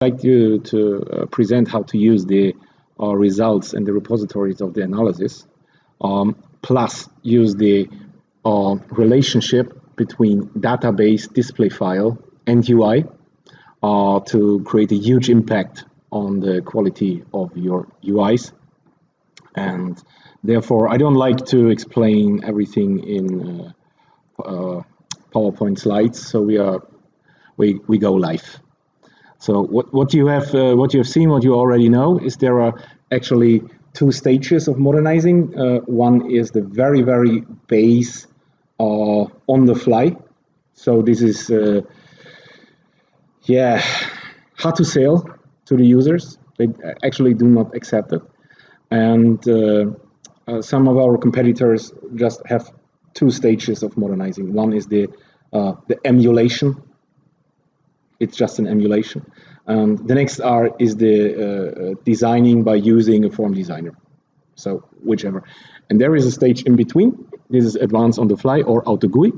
like to present how to use the results and the repositories of the analysis, plus use the relationship between database, display file, and UI to create a huge impact on the quality of your UIs. And therefore, I don't like to explain everything in PowerPoint slides, so we go live. So what you have seen, what you already know, is there are actually two stages of modernizing. One is the very base on the fly. So this is hard to sell to the users. They actually do not accept it, and some of our competitors just have two stages of modernizing. One is the emulation. It's just an emulation. The next is the designing by using a form designer. So whichever. And there is a stage in between. This is advanced on the fly or auto GUI.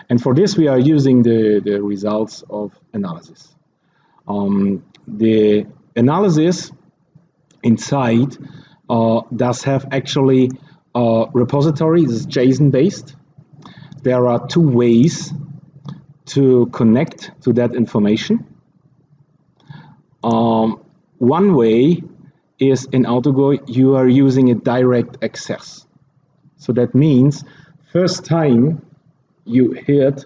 And for this, we are using the results of analysis. The analysis inside does have actually a repository. This is JSON based. There are two ways to connect to that information. One way is in AutoGo, you are using a direct access. So that means first time you hit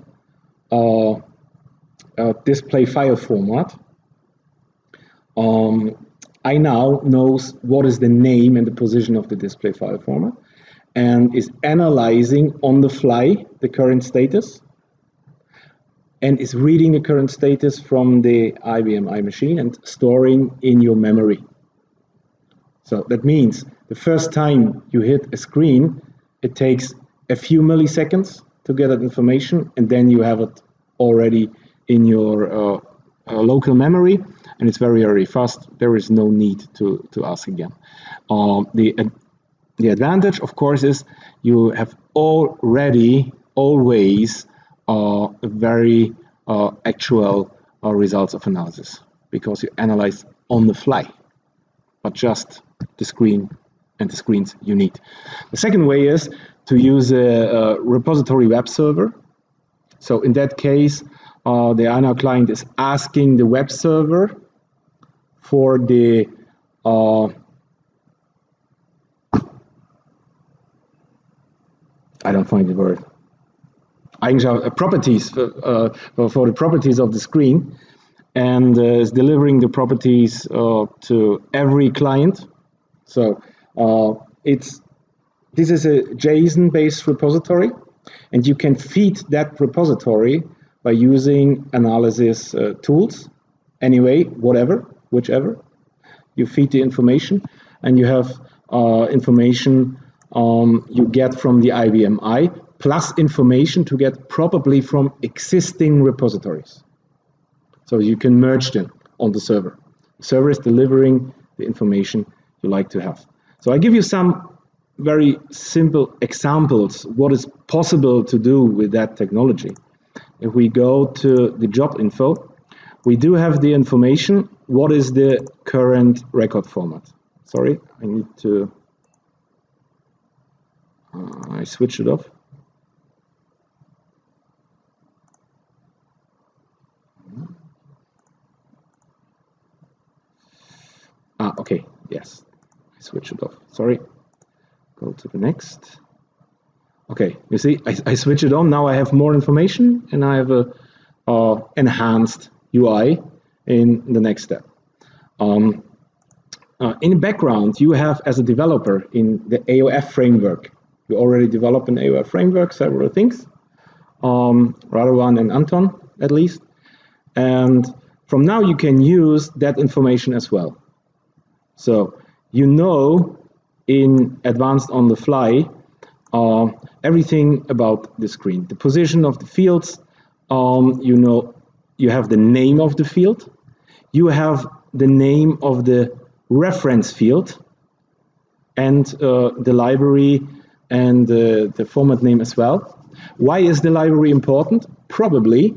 a display file format, iNow knows what is the name and the position of the display file format and is analyzing on the fly the current status and is reading the current status from the IBM I machine and storing in your memory. So that means the first time you hit a screen, it takes a few milliseconds to get that information, and then you have it already in your local memory, and it's very fast. There is no need to ask again. The advantage, of course, is you have already always very actual results of analysis, because you analyze on the fly, but just the screen and the screens you need. The second way is to use a repository web server. So in that case, the iNow client is asking the web server for the I don't find the word. Properties for the properties of the screen, and is delivering the properties to every client. So this is a JSON-based repository, and you can feed that repository by using analysis tools. Anyway, whichever, you feed the information, and you have information you get from the IBM I, plus information to get probably from existing repositories. So you can merge them on the server. The server is delivering the information you like to have. So I give you some very simple examples what is possible to do with that technology. If we go to the job info, we do have the information. What is the current record format? Sorry, I need to, I switch it off. Okay, yes, I switch it off. Sorry, go to the next. Okay, you see, I switch it on. Now I have more information, and I have a enhanced UI in the next step. In the background, you have, as a developer in the AOF framework, you already developed an AOF framework, several things, Radovan and Anton at least, and from now you can use that information as well. So you know in advanced on the fly everything about the screen, the position of the fields, you know, you have the name of the field, you have the name of the reference field, and the library and the format name as well. Why is the library important? Probably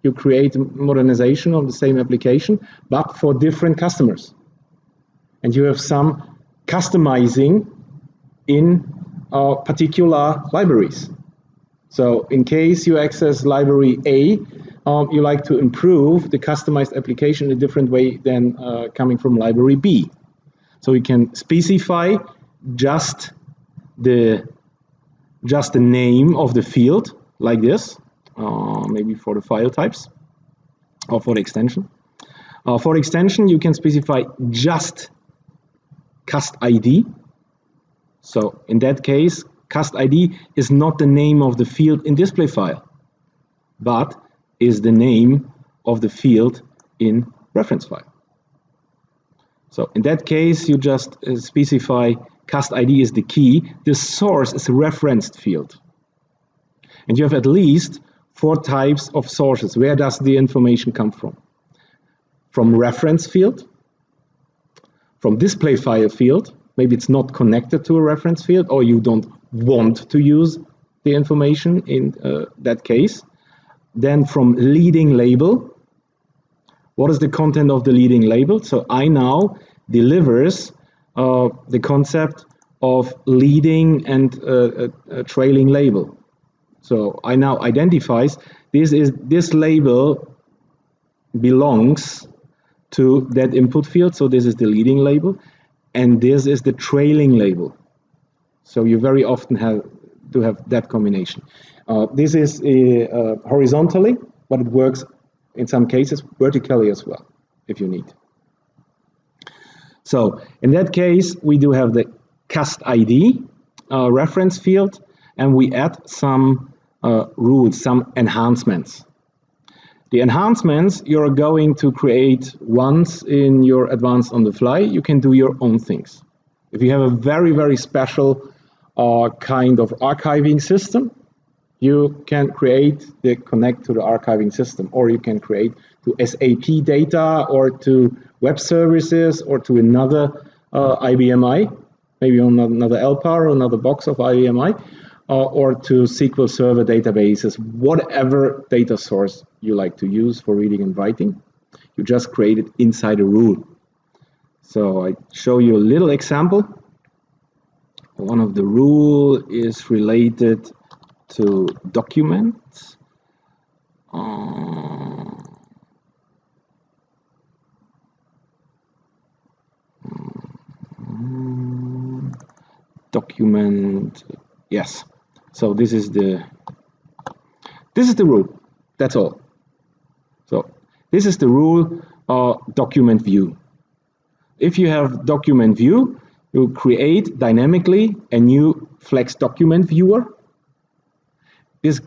you create modernization of the same application, but for different customers. And you have some customizing in particular libraries. So in case you access library A, you like to improve the customized application in a different way than coming from library B. So you can specify just the name of the field like this, maybe for the file types or for the extension. For extension, you can specify just cust ID. So in that case, cust ID is not the name of the field in display file, but is the name of the field in reference file. So in that case, you just specify cust ID is the key. The source is a referenced field. And you have at least 4 types of sources. Where does the information come from? From reference field, from display file field. Maybe it's not connected to a reference field, or you don't want to use the information in that case. Then from leading label. What is the content of the leading label? So iNow delivers the concept of leading and trailing label. So iNow identifies this label belongs to that input field. So this is the leading label, and this is the trailing label. So you very often have to have that combination. This is horizontally, but it works in some cases vertically as well, if you need. So in that case, we do have the cust ID reference field, and we add some rules, some enhancements. The enhancements you're going to create once in your advanced on the fly. You can do your own things. If you have a very, very special kind of archiving system, you can create the connect to the archiving system, or you can create to SAP data, or to web services, or to another IBMI, maybe on another LPAR or another box of IBMI, or to SQL Server databases, whatever data source you like to use for reading and writing. You just create it inside a rule. So I show you a little example. One of the rule is related to documents. Document, yes. So this is the rule. That's all. So this is the rule document view. If you have document view, you create dynamically a new Flex document viewer. This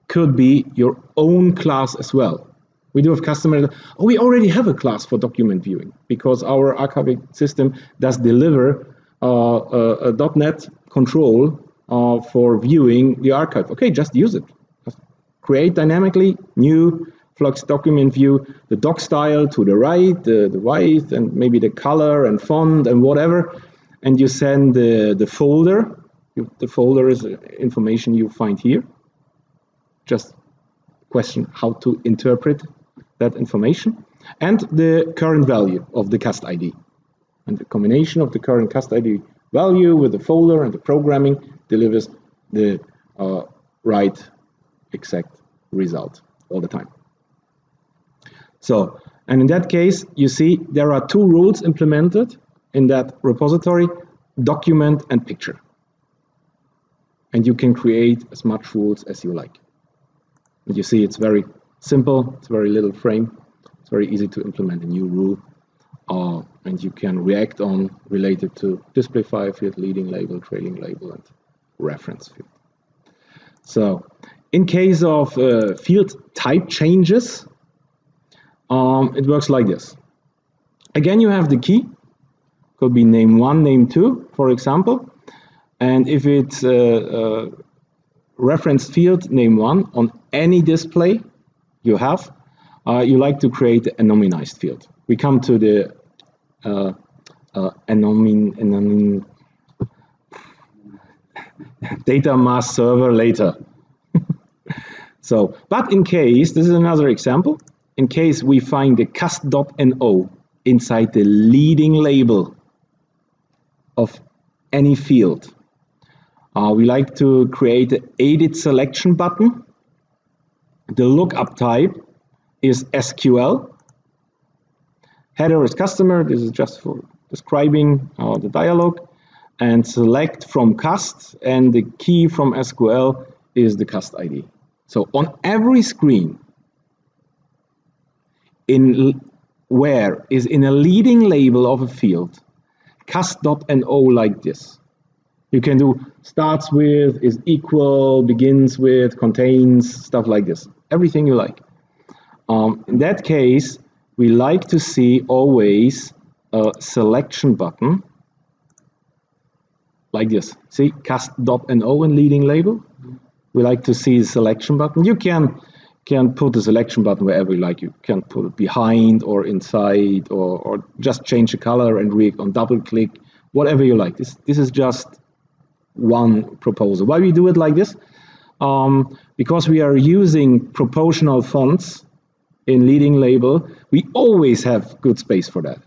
could be your own class as well. We do have customers, we already have a class for document viewing because our archiving system does deliver a .NET control for viewing the archive. Okay, just use it. Just create dynamically new Flux document view, the doc style to the right, the width, and maybe the color and font and whatever. And you send the folder. The folder is information you find here. Just question how to interpret that information, and the current value of the cust ID. And the combination of the current cust ID value with the folder and the programming delivers the right exact result all the time. So, and in that case, you see there are 2 rules implemented in that repository, document and picture. And you can create as much rules as you like. And you see it's very simple, it's very little frame, it's very easy to implement a new rule, and you can react on related to display file field, leading label, trailing label, and reference field. So in case of field type changes, it works like this. Again, you have the key, could be name 1, name 2, for example, and if it's reference field name 1 on any display you have, you like to create a anonymized field. We come to the data mass server later. So, but in case, this is another example, in case we find the cast.no inside the leading label of any field, we like to create an edit selection button. The lookup type is SQL. Header is customer. This is just for describing the dialog. And select from cast, and the key from SQL is the cast ID. So on every screen, where is in a leading label of a field, cast.no like this. You can do starts with, is equal, begins with, contains, stuff like this. Everything you like. In that case, we like to see always a selection button like this. See, cast.no in leading label. We like to see the selection button. You can put the selection button wherever you like. You can put it behind or inside, or just change the color and react on double click, whatever you like. This is just one proposal. Why we do it like this? Because we are using proportional fonts in leading label. We always have good space for that.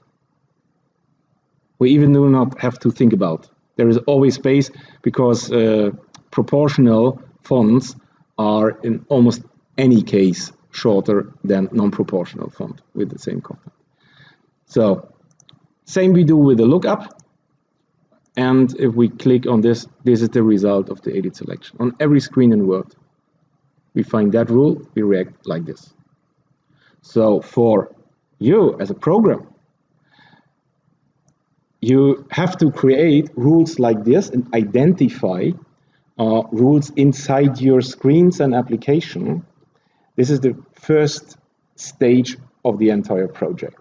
We even do not have to think about. There is always space because proportional fonts are in almost any case shorter than non-proportional font with the same content. So same we do with the lookup. And if we click on this, this is the result of the edit selection. On every screen in Word, we find that rule, we react like this. So for you as a program, you have to create rules like this and identify rules inside your screens and application. This is the first stage of the entire project.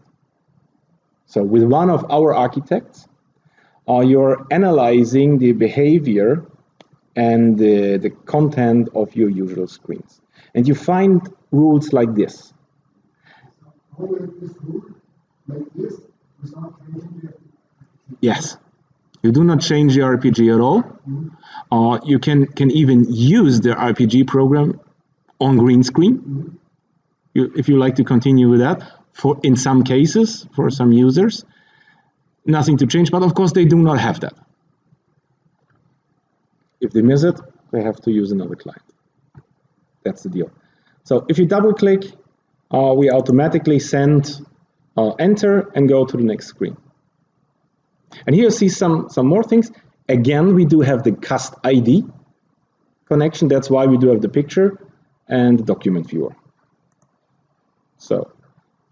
So with one of our architects, you're analyzing the behavior and the content of your usual screens. And you find rules like this. Yes, you do not change the RPG at all. You can even use the RPG program on green screen, if you like to continue with that. In some cases, for some users, nothing to change, but of course they do not have that. If they miss it, they have to use another client. That's the deal. So if you double click, we automatically send enter and go to the next screen. And here you see some more things. Again, we do have the cast ID connection. That's why we do have the picture and the document viewer. So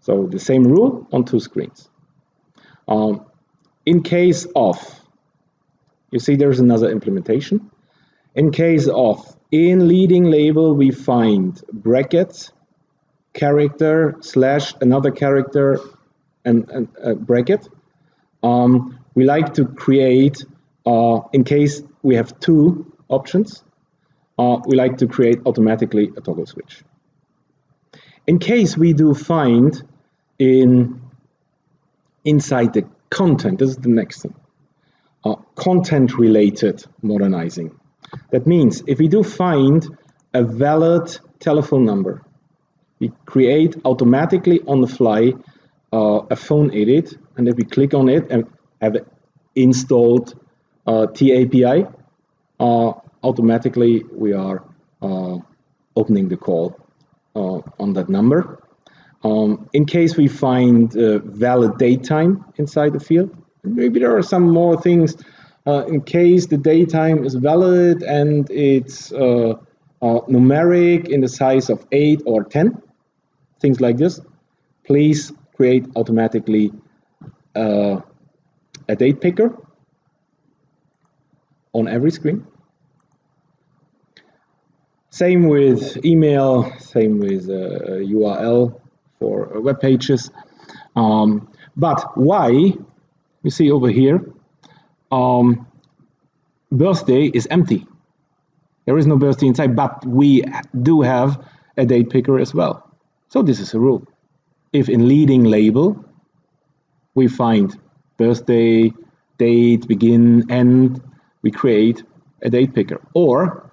the same rule on two screens. In case of, you see there's another implementation. In case of, in leading label, we find brackets, character, slash, another character, and a bracket. We like to create, in case we have two options, we like to create automatically a toggle switch. In case we do find inside the content, this is the next thing, content-related modernizing. That means if we do find a valid telephone number, we create automatically on the fly a phone edit, and if we click on it and have it installed TAPI, automatically we are opening the call on that number. In case we find valid date time inside the field, maybe there are some more things. In case the date time is valid and it's numeric in the size of 8 or 10, things like this, please create automatically a date picker on every screen. Same with email, same with URL for web pages. But why, you see over here, birthday is empty. There is no birthday inside, but we do have a date picker as well. So this is a rule. If in leading label, we find birthday, date, begin, end, we create a date picker. Or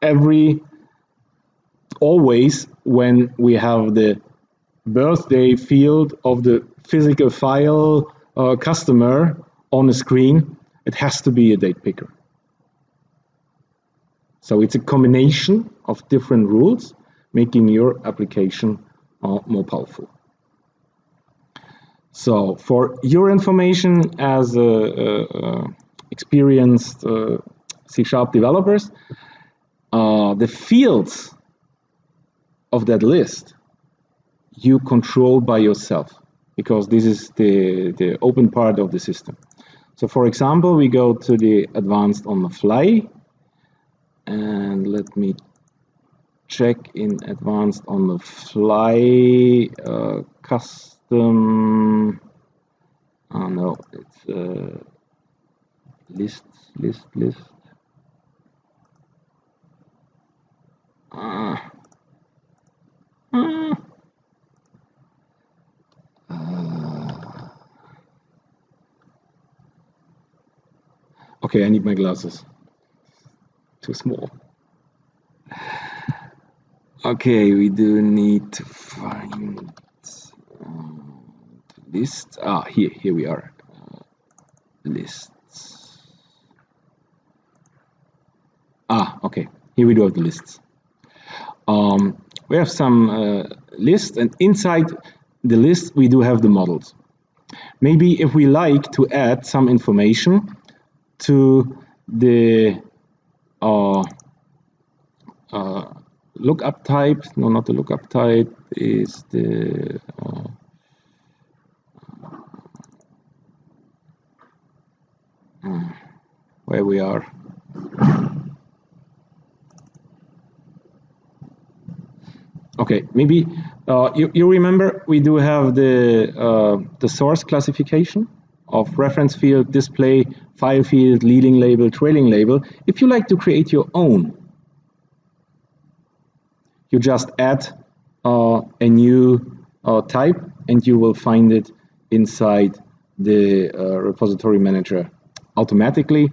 every always when we have the birthday field of the physical file customer on the screen, it has to be a date picker. So it's a combination of different rules, making your application more powerful. So for your information as experienced C# developers, the fields of that list you control by yourself, because this is the open part of the system. So for example, we go to the advanced on the fly, and let me check in advanced on the fly custom. Oh no, it's list. Okay, I need my glasses. Too small. Okay, we do need to find list. Here we are. Lists. Okay. Here we do have the lists. We have some lists, and inside the list we do have the models. Maybe if we like to add some information to the lookup type, no, not the lookup type, is the where we are. Okay, maybe you remember we do have the source classification of reference field, display, file field, leading label, trailing label. If you like to create your own, you just add a new type, and you will find it inside the repository manager automatically.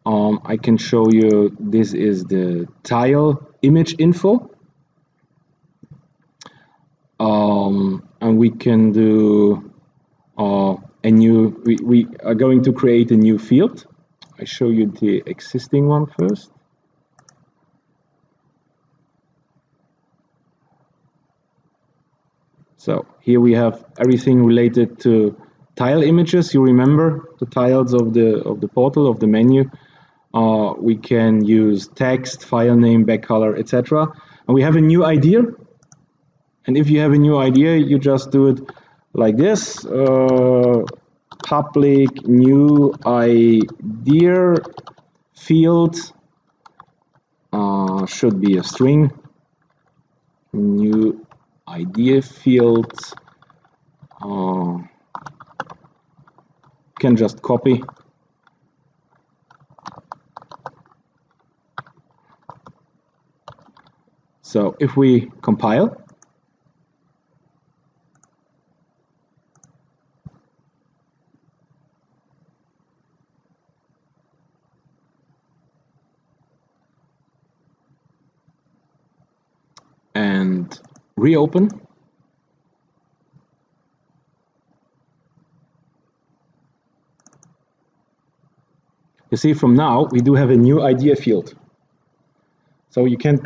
I can show you, this is the tile image info. And we can do we are going to create a new field. I show you the existing one first. So here we have everything related to tile images. You remember the tiles of the portal, of the menu. We can use text, file name, back color, etc. And we have a new idea. And if you have a new idea, you just do it like this. Public new idea field should be a string. New idea field can just copy. So if we compile, and reopen, you see from now we do have a new idea field. So you can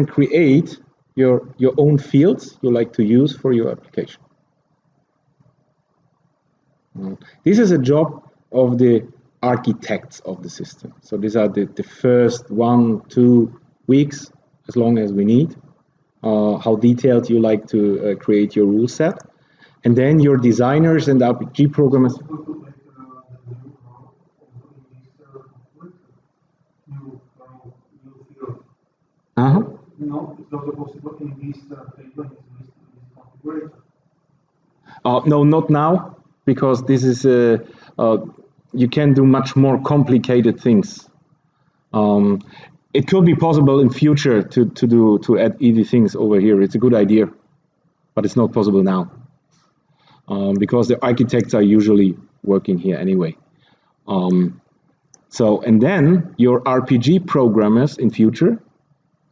create your own fields you like to use for your application. This is a job of the architects of the system. So these are the first 1-2 weeks, as long as we need, how detailed you like to create your rule set. And then your designers and RPG programmers. No, it's not possible in this configuration. No, not now, because this is you can do much more complicated things. It could be possible in future to add easy things over here. It's a good idea, but it's not possible now, because the architects are usually working here anyway. So, and then your RPG programmers in future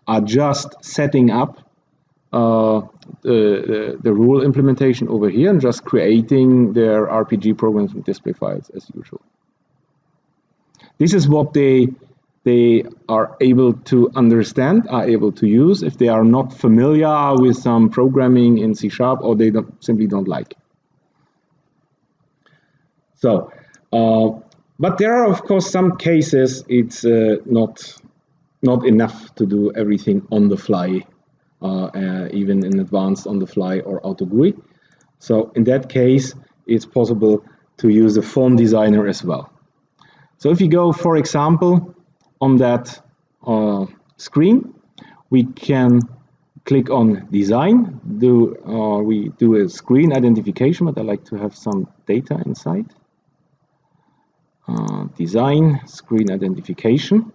are just setting up the rule implementation over here and just creating their RPG programs with display files as usual. This is what they are able to understand, are able to use if they are not familiar with some programming in C# or they simply don't like. So, but there are of course some cases it's not enough to do everything on the fly, even in advanced on the fly or auto GUI. So in that case, it's possible to use the form designer as well. So if you go, for example, on that screen, we can click on design. We do a screen identification, but I like to have some data inside. Design, screen identification.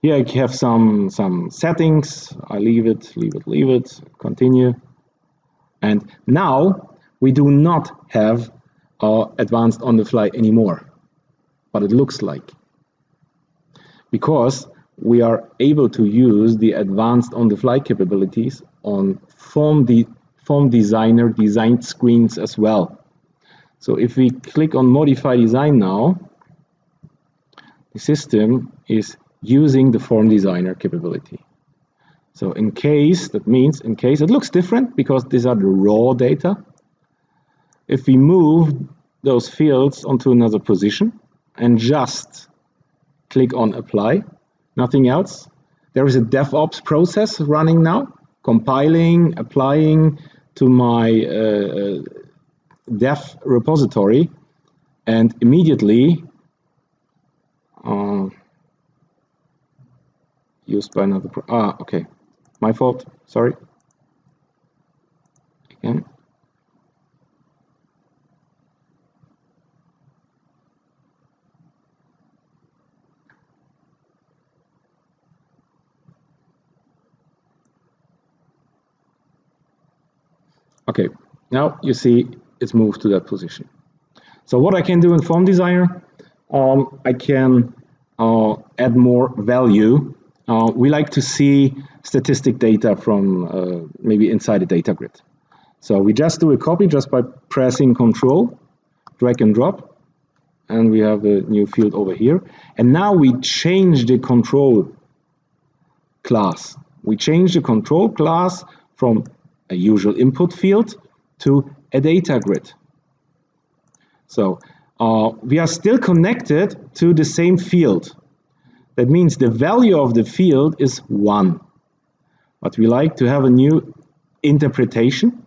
Here I have some settings. I leave it, continue. And now we do not have advanced on the fly anymore, but it looks like. Because we are able to use the advanced on the fly capabilities on form designer designed screens as well. So if we click on modify design now, the system is using the form designer capability. So in case, that means in case, it looks different because these are the raw data. If we move those fields onto another position and just click on apply, nothing else, there is a DevOps process running now, compiling, applying to my dev repository, and immediately used by another okay, my fault, sorry. Again. Okay, now you see it's moved to that position. So what I can do in Form Designer, I can add more value. We like to see statistic data from maybe inside a data grid. So we just do a copy just by pressing Control, drag and drop, and we have a new field over here. And now we change the control class. We change the control class from a usual input field to a data grid. So we are still connected to the same field. That means the value of the field is 1. But we like to have a new interpretation.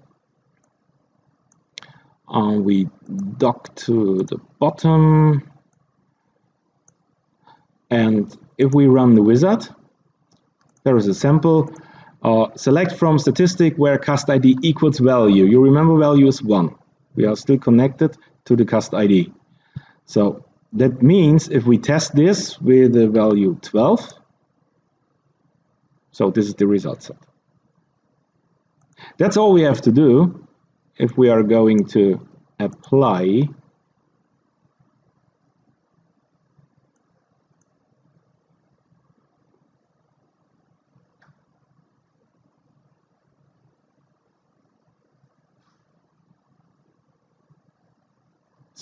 We dock to the bottom. And if we run the wizard, there is a sample. Select from statistic where cast ID equals value. You remember value is 1. We are still connected to the cast ID. So that means if we test this with the value 12, so this is the result set. That's all we have to do if we are going to apply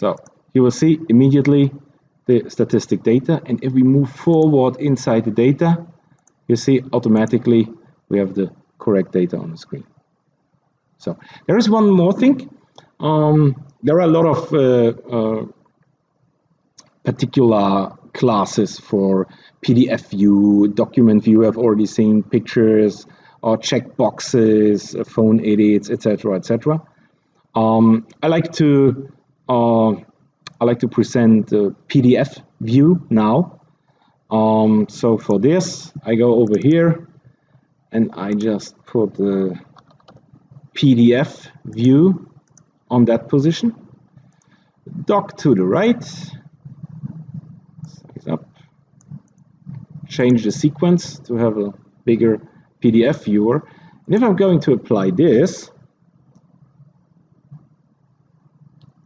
So you will see immediately the statistic data, and if we move forward inside the data, you see automatically we have the correct data on the screen. So there is one more thing. There are a lot of particular classes for PDF view, document view. I've already seen pictures or check boxes, phone edits, etc., etc. I like to present the PDF view now. So for this, I go over here and I just put the PDF view on that position. Dock to the right, size up, change the sequence to have a bigger PDF viewer. And if I'm going to apply this,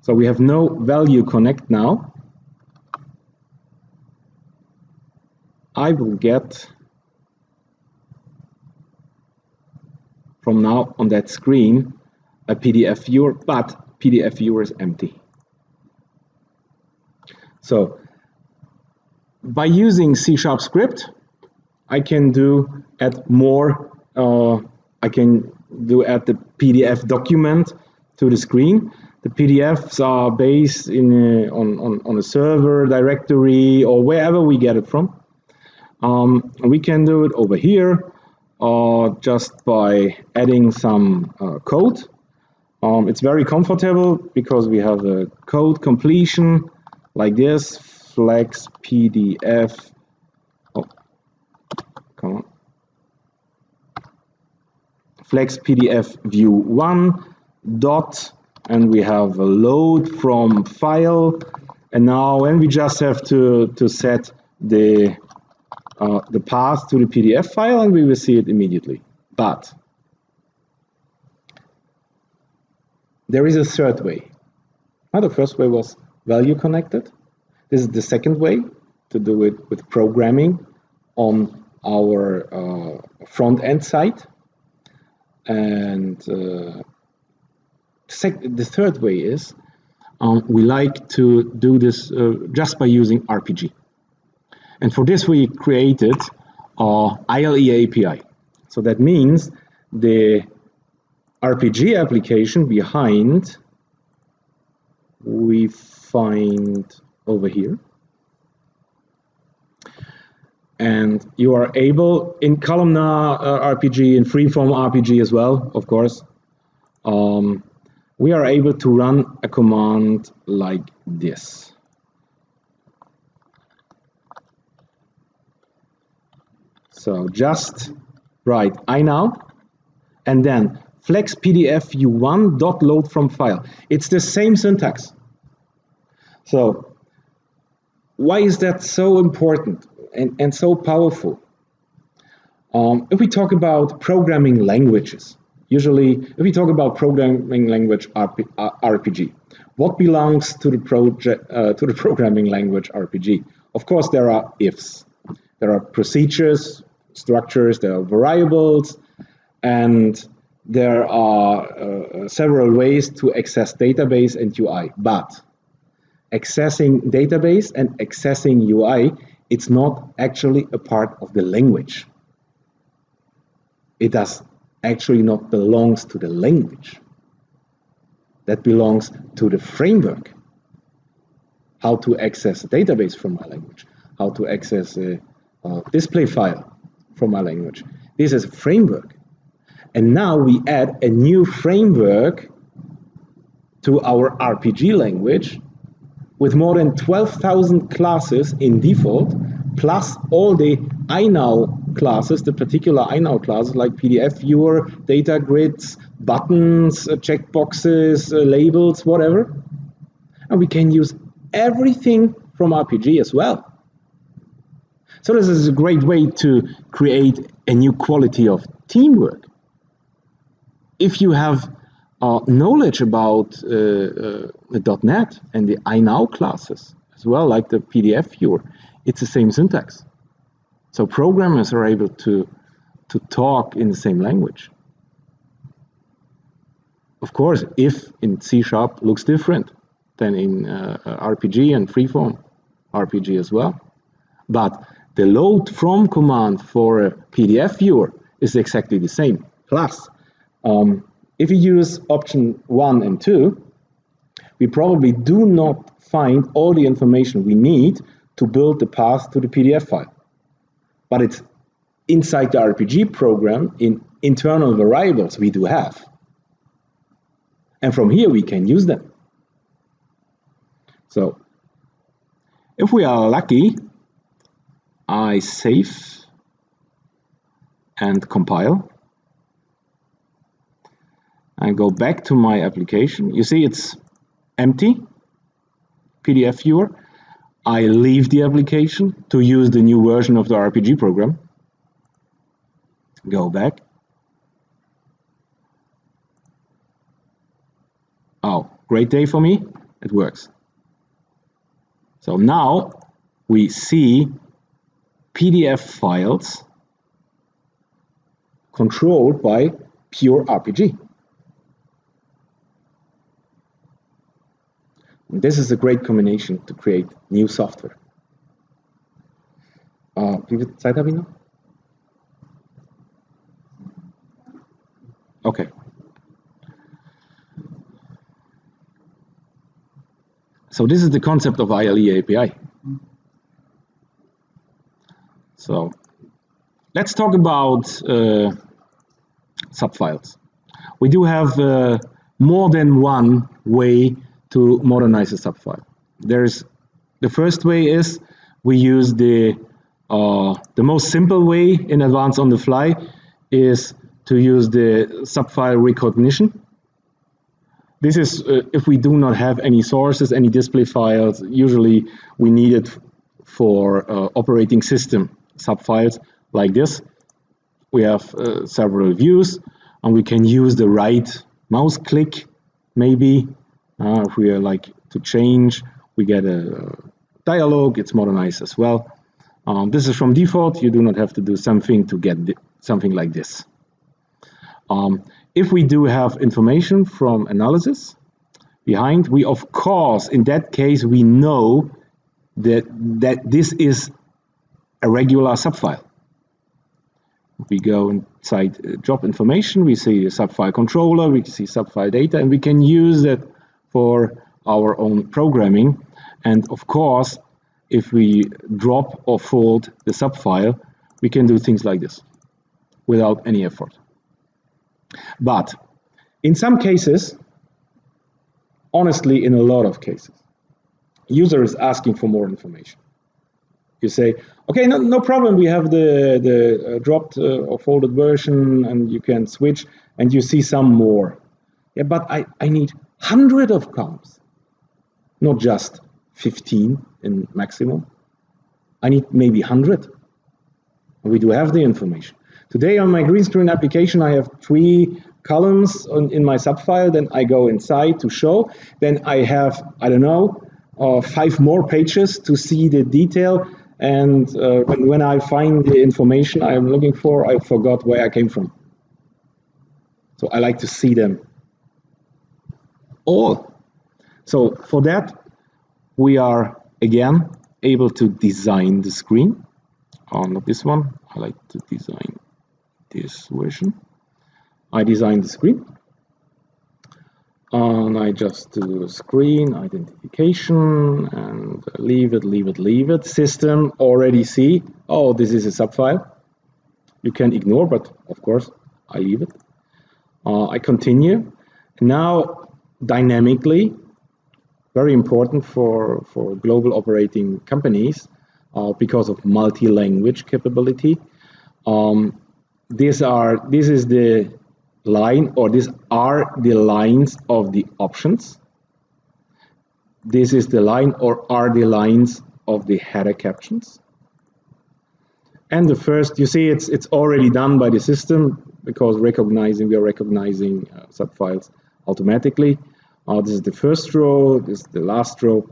so we have no value connect now, I will get from now on that screen a PDF viewer, but PDF viewer is empty. So by using C# script, I can add the PDF document to the screen. The PDFs are based on a server directory or wherever we get it from. We can do it over here just by adding some code. It's very comfortable because we have a code completion like this, flex PDF. Oh, come on. Flex PDF view 1 dot, and we have a load from file, and now and we just have to set the path to the PDF file, and we will see it immediately. But there is a third way. Now, the first way was value connected. This is the second way to do it with programming on our front end side. And the third way is we like to do this just by using RPG. And for this we created ILE API. So that means the RPG application behind we find over here. And you are able, in columnar RPG, in freeform RPG as well, of course, we are able to run a command like this. So just write iNow, and then flex PDF view1 dot load from file. It's the same syntax. So why is that so important and so powerful? If we talk about programming languages, usually if we talk about programming language RPG, what belongs to the programming language RPG? Of course, there are ifs. There are procedures, structures, there are variables, and there are several ways to access database and UI. But accessing database and accessing UI, it's not actually a part of the language. It does actually not belongs to the language. That belongs to the framework. How to access a database from my language, how to access a display file from my language. This is a framework. And now we add a new framework to our RPG language with more than 12,000 classes in default, plus all the iNow classes, the particular iNow classes like PDF viewer, data grids, buttons, checkboxes, labels, whatever. And we can use everything from RPG as well. So this is a great way to create a new quality of teamwork. If you have knowledge about the .NET and the iNow classes as well, like the PDF viewer, it's the same syntax. So programmers are able to talk in the same language. Of course, if in C# looks different than in RPG and freeform RPG as well. But the load from command for a PDF viewer is exactly the same. Plus, if we use option 1 and 2, we probably do not find all the information we need to build the path to the PDF file. But it's inside the RPG program in internal variables we do have. And from here we can use them. So if we are lucky, I save and compile. I go back to my application. You see it's empty, PDF viewer. I leave the application to use the new version of the RPG program. Go back. Oh, great day for me. It works. So now we see PDF files controlled by pure RPG. And this is a great combination to create new software. Wie viel Zeit habe ich noch? Okay. So this is the concept of ILE API. So let's talk about subfiles. We do have more than one way to modernize a subfile. The first way is we use the most simple way in advance on the fly is to use the subfile recognition. This is if we do not have any sources, any display files. Usually we need it for operating system subfiles like this. We have several views, and we can use the right mouse click maybe. If we like to change, we get a dialog. It's modernized as well. This is from default. You do not have to do something to get something like this. If we do have information from analysis behind, we of course, in that case, we know that this is a regular subfile. If we go inside job information, we see a subfile controller, we see subfile data, and we can use it for our own programming. And of course, if we drop or fold the subfile, we can do things like this without any effort. But in some cases, honestly, in a lot of cases, user is asking for more information. You say, okay, no problem, we have the dropped or folded version, and you can switch, and you see some more. Yeah, but I need hundreds of columns, not just 15 in maximum. I need maybe 100. We do have the information. Today on my green screen application, I have 3 columns in my subfile. Then I go inside to show. Then I have, I don't know, 5 more pages to see the detail. And when I find the information I'm looking for, I forgot where I came from. So I like to see them all. So for that, we are again able to design the screen. Not this one. I like to design this version. I design the screen. And I just do screen identification and leave it. System already see, oh, this is a subfile. You can ignore, but of course, I leave it. I continue. Now, dynamically, very important for global operating companies because of multi-language capability. This is the line, or these are the lines of the options. This is the line, or are the lines of the header captions. And the first, you see, it's already done by the system because we are recognizing subfiles automatically. This is the first row, this is the last row,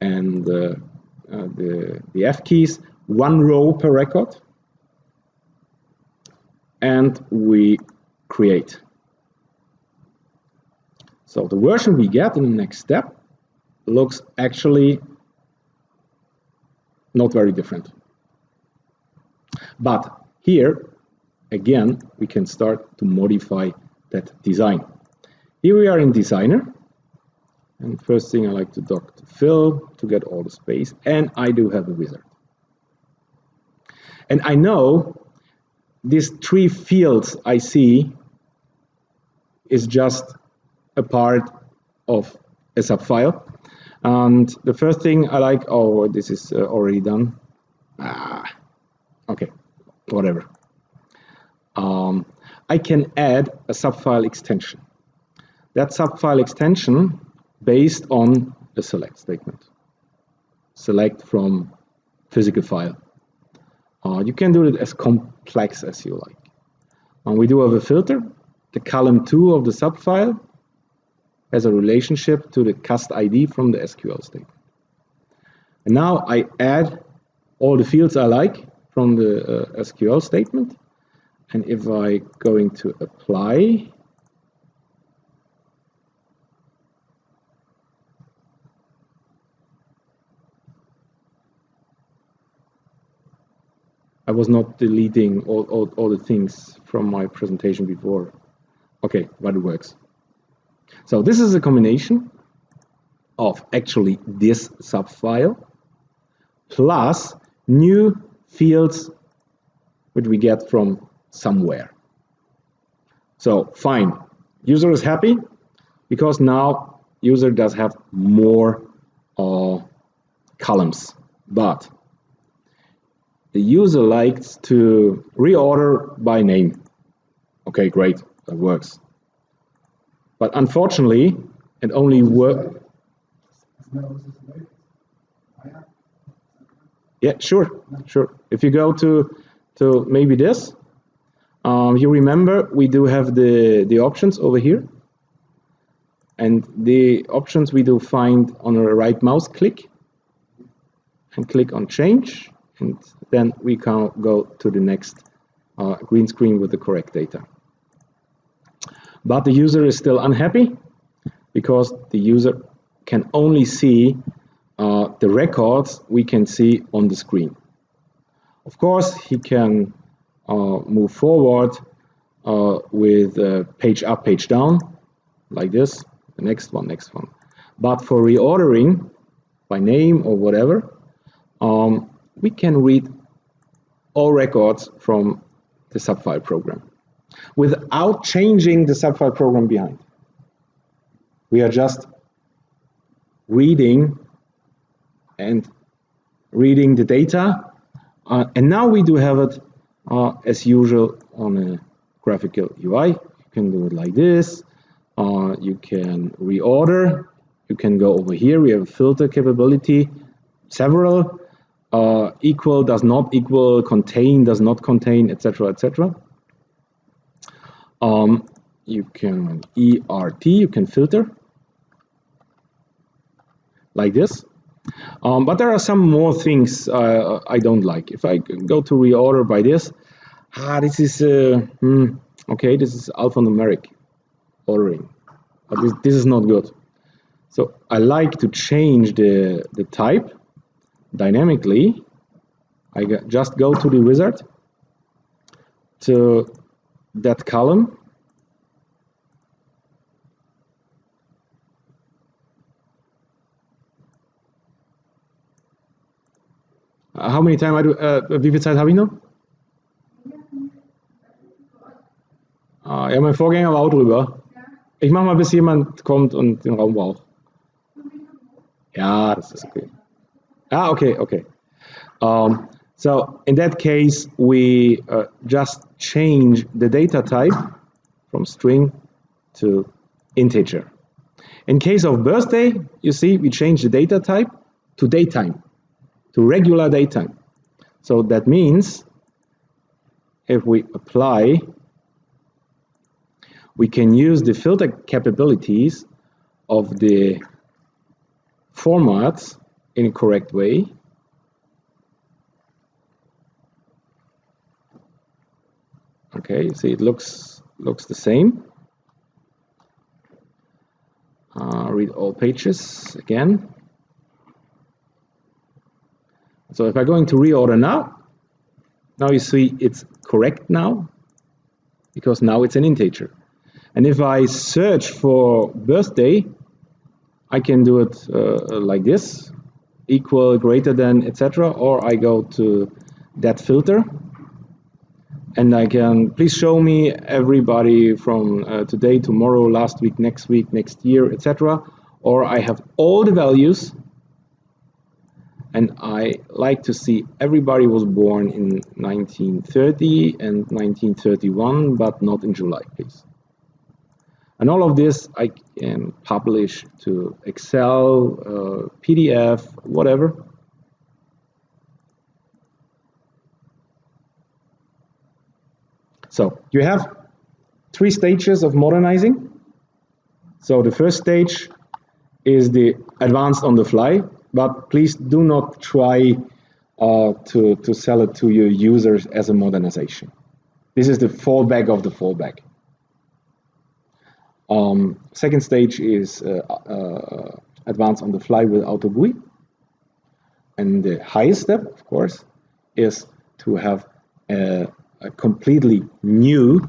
and the F keys, 1 row per record. And we create. So the version we get in the next step looks actually not very different. But here, again, we can start to modify that design. Here we are in Designer. And first thing I like to dock to fill to get all the space. And I do have a wizard. And I know these 3 fields I see is just a part of a subfile. And the first thing I like, oh, this is already done. Okay, whatever. I can add a subfile extension. That subfile extension based on a select statement. Select from physical file. You can do it as complex as you like. And we do have a filter. The column 2 of the subfile has a relationship to the cast ID from the SQL statement. And now I add all the fields I like from the SQL statement, And if I going to apply, I was not deleting all the things from my presentation before. Okay, but it works. So this is a combination of actually this subfile plus new fields which we get from somewhere. So fine, user is happy because now user does have more columns, but the user likes to reorder by name. Okay, great, that works. But unfortunately, it only works. Yeah, sure. If you go to maybe this, you remember we do have the options over here, and the options we do find on a right mouse click and click on change, and then we can go to the next green screen with the correct data. But the user is still unhappy because the user can only see the records we can see on the screen. Of course, he can move forward with page up, page down, like this, the next one. But for reordering by name or whatever, we can read all records from the subfile program without changing the subfile program behind. We are just reading the data, and now we do have it as usual on a graphical UI. You can do it like this. You can reorder. You can go over here. We have a filter capability, several. Equal, does not equal, contain, does not contain, etc., etc. You can ERT, you can filter like this. But there are some more things I don't like. If I go to reorder by this, this is okay. This is alphanumeric ordering. This is not good. So I like to change the type dynamically. I just go to the wizard to that column. How many time I do? Wie viel Zeit habe ich noch? Ja, mein Vorgänger war auch drüber. Ich mache mal, bis jemand kommt und den Raum braucht. Ja, das ist okay. Ah, okay. So in that case, we just change the data type from string to integer. In case of birthday, you see, we change the data type to datetime, to regular datetime. So that means if we apply, we can use the filter capabilities of the formats in a correct way. Okay, you see it looks the same. Read all pages again. So if I'm going to reorder now you see it's correct now, because now it's an integer. And if I search for birthday, I can do it like this, equal, greater than, etc. Or I go to that filter, and I can, please show me everybody from today, tomorrow, last week, next year, etc. Or I have all the values, and I like to see everybody was born in 1930 and 1931, but not in July, please. And all of this I can publish to Excel, PDF, whatever. So you have 3 stages of modernizing. So the first stage is the advanced on the fly, but please do not try to sell it to your users as a modernization. This is the fallback of the fallback. Second stage is advance on the fly with auto GUI. And the highest step, of course, is to have a completely new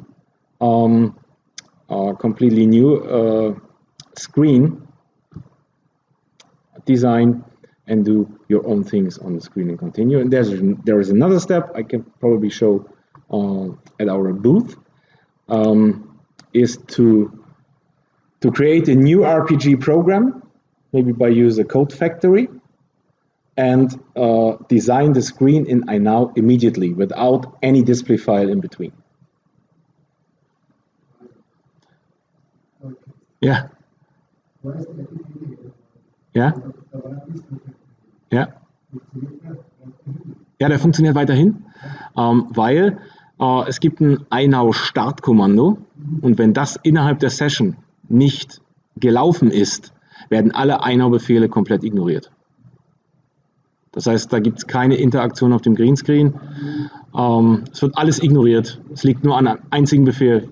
screen design and do your own things on the screen and continue. And there is another step I can probably show at our booth, is to create a new RPG program, maybe by use a code factory, and design the screen in iNow immediately without any display file in between. Ja. Ja. Ja. Ja, der funktioniert weiterhin, weil es gibt ein iNow-Startkommando und wenn das innerhalb der Session nicht gelaufen ist, werden alle iNow-Befehle komplett ignoriert. Das heißt, da gibt es keine Interaktion auf dem Greenscreen. Es wird alles ignoriert. Es liegt nur an einem einzigen Befehl,